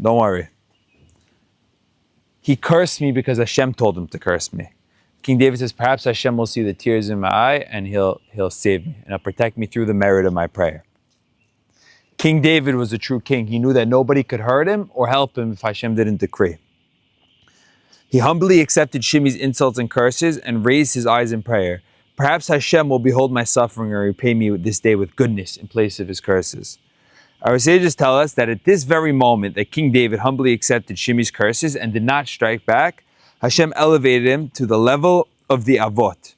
Don't worry. He cursed me because Hashem told him to curse me. King David says, perhaps Hashem will see the tears in my eye and he'll save me and he'll protect me through the merit of my prayer. King David was a true king. He knew that nobody could hurt him or help him if Hashem didn't decree. He humbly accepted Shimi's insults and curses and raised his eyes in prayer. Perhaps Hashem will behold my suffering and repay me this day with goodness in place of his curses. Our sages tell us that at this very moment that King David humbly accepted Shimi's curses and did not strike back, Hashem elevated him to the level of the Avot,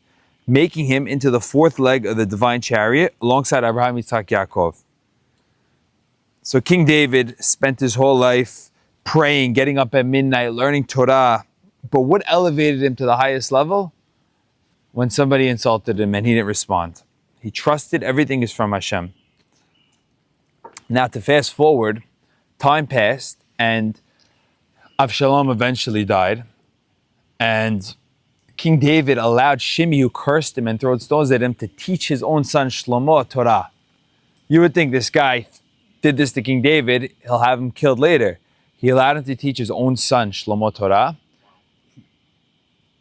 making him into the fourth leg of the divine chariot alongside Abraham, Yitzhak, Yaakov. So King David spent his whole life praying, getting up at midnight, learning Torah. But what elevated him to the highest level? When somebody insulted him and he didn't respond. He trusted everything is from Hashem. Now to fast forward, time passed and Avshalom eventually died. And King David allowed Shimi, who cursed him and threw stones at him, to teach his own son Shlomo Torah. You would think this guy did this to King David, he'll have him killed later. He allowed him to teach his own son Shlomo Torah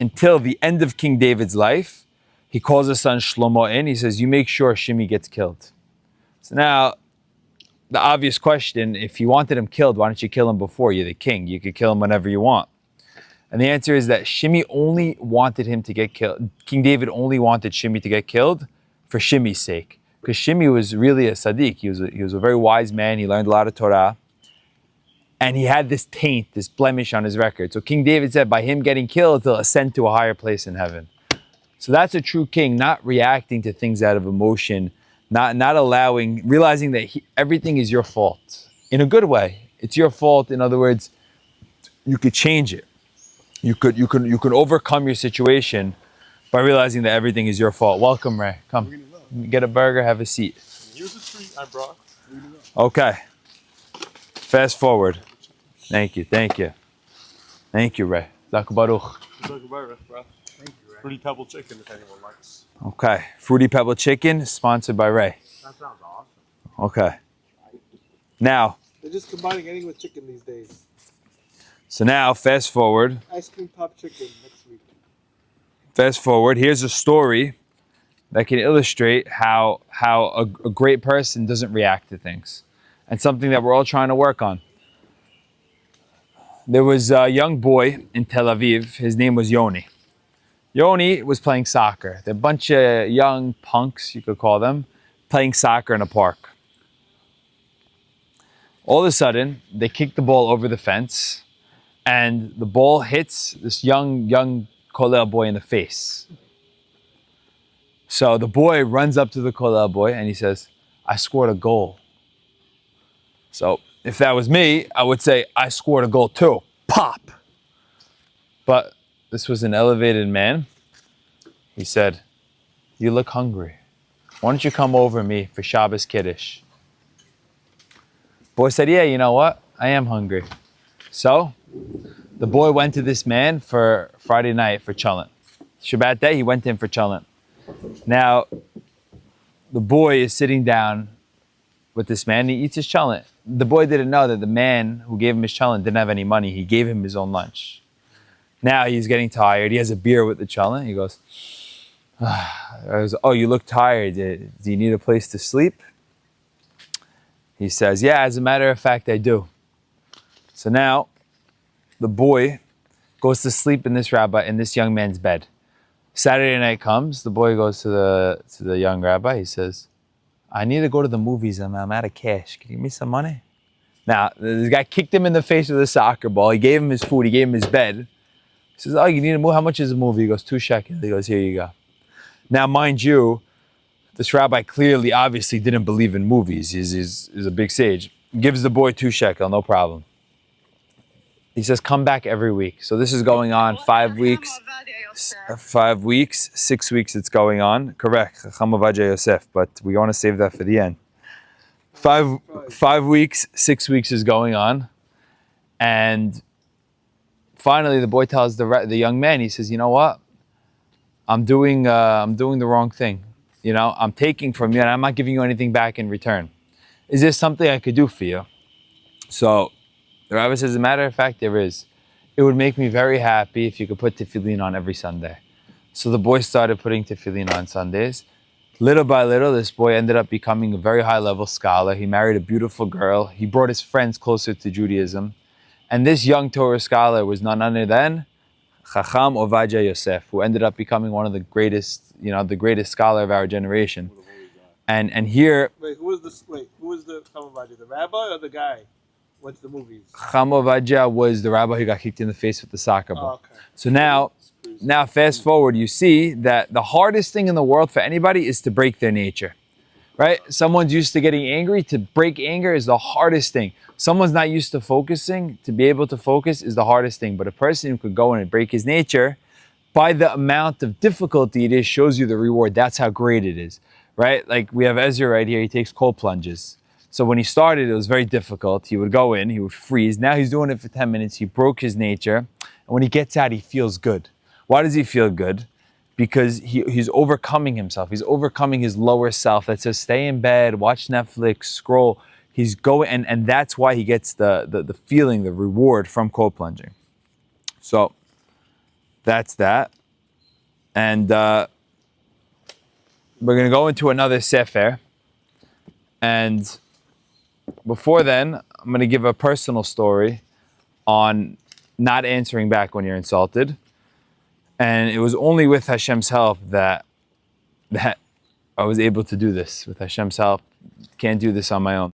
until the end of King David's life. He calls his son Shlomo in. He says, you make sure Shimi gets killed. So now, the obvious question, if you wanted him killed, why don't you kill him before? You're the king. You could kill him whenever you want. And the answer is that Shimi only wanted him to get killed. King David only wanted Shimi to get killed for Shimi's sake. Because Shimi was really a tzaddik. He was a very wise man. He learned a lot of Torah. And he had this taint, this blemish on his record. So King David said by him getting killed, he'll ascend to a higher place in heaven. So that's a true king, not reacting to things out of emotion, not allowing, realizing that everything is your fault. In a good way. It's your fault. In other words, you could change it. You could overcome your situation by realizing that everything is your fault. Welcome, Ray. Come. Get a burger, have a seat. Here's the treat I brought. Okay. Fast forward. Thank you, Ray. Zak Baruch. Thank you, Ray. Fruity Pebble Chicken, if anyone likes. Okay. Fruity Pebble Chicken, sponsored by Ray. That sounds awesome. Okay. Now. They're just combining anything with chicken these days. So now, fast forward. Ice cream pop chicken next week. Fast forward. Here's a story that can illustrate how a great person doesn't react to things. And something that we're all trying to work on. There was a young boy in Tel Aviv. His name was Yoni. Yoni was playing soccer. They're a bunch of young punks, you could call them, playing soccer in a park. All of a sudden, they kick the ball over the fence, and the ball hits this young kollel boy in the face. So the boy runs up to the kollel boy and he says, I scored a goal. So if that was me, I would say, I scored a goal too. Pop! But this was an elevated man. He said, you look hungry. Why don't you come over me for Shabbos Kiddush? Boy said, yeah, you know what? I am hungry. So the boy went to this man for Friday night for cholent. Shabbat day, he went in for cholent. Now, the boy is sitting down with this man, and he eats his cholent. The boy didn't know that the man who gave him his cholent didn't have any money. He gave him his own lunch. Now he's getting tired. He has a beer with the cholent. He goes, oh, you look tired. Do you need a place to sleep? He says, yeah, as a matter of fact, I do. So now the boy goes to sleep in this young man's bed. Saturday night comes. The boy goes to the young rabbi. He says, I need to go to the movies. I'm out of cash. Can you give me some money? Now, this guy kicked him in the face with a soccer ball. He gave him his food. He gave him his bed. He says, oh, you need a movie? How much is a movie? He goes, 2 shekels. He goes, here you go. Now, mind you, this rabbi clearly, obviously didn't believe in movies. He's a big sage. Gives the boy 2 shekels, no problem. He says, come back every week. So this is going on 5 weeks. 5 weeks, 6 weeks it's going on. Correct, Chacham Ovadia Yosef, but we want to save that for the end. 5 weeks, 6 weeks is going on. And finally the boy tells the young man, he says, you know what? I'm doing the wrong thing. You know, I'm taking from you and I'm not giving you anything back in return. Is there something I could do for you? So The rabbi says, as a matter of fact, there is. It would make me very happy if you could put tefillin on every Sunday. So the boy started putting tefillin on Sundays. Little by little, this boy ended up becoming a very high-level scholar. He married a beautiful girl. He brought his friends closer to Judaism. And this young Torah scholar was none other than Chacham Ovadia Yosef, who ended up becoming one of the greatest, the greatest scholar of our generation. And here, Wait, who was the Kamavadi? The rabbi or the guy? Went to the movies. Chacham Ovadia was the rabbi who got kicked in the face with the soccer ball. Oh, okay. So now fast forward, you see that the hardest thing in the world for anybody is to break their nature, right? Someone's used to getting angry. To break anger is the hardest thing. Someone's not used to focusing. To be able to focus is the hardest thing. But a person who could go in and break his nature, by the amount of difficulty it is, shows you the reward. That's how great it is, right? Like we have Ezra right here. He takes cold plunges. So when he started, it was very difficult. He would go in, he would freeze. Now he's doing it for 10 minutes. He broke his nature. And when he gets out, he feels good. Why does he feel good? Because he's overcoming himself. He's overcoming his lower self that says, stay in bed, watch Netflix, scroll. He's going, and that's why he gets the feeling, the reward from cold plunging. So that's that. And we're going to go into another sefer. And before then, I'm going to give a personal story on not answering back when you're insulted. And it was only with Hashem's help that I was able to do this. With Hashem's help, can't do this on my own.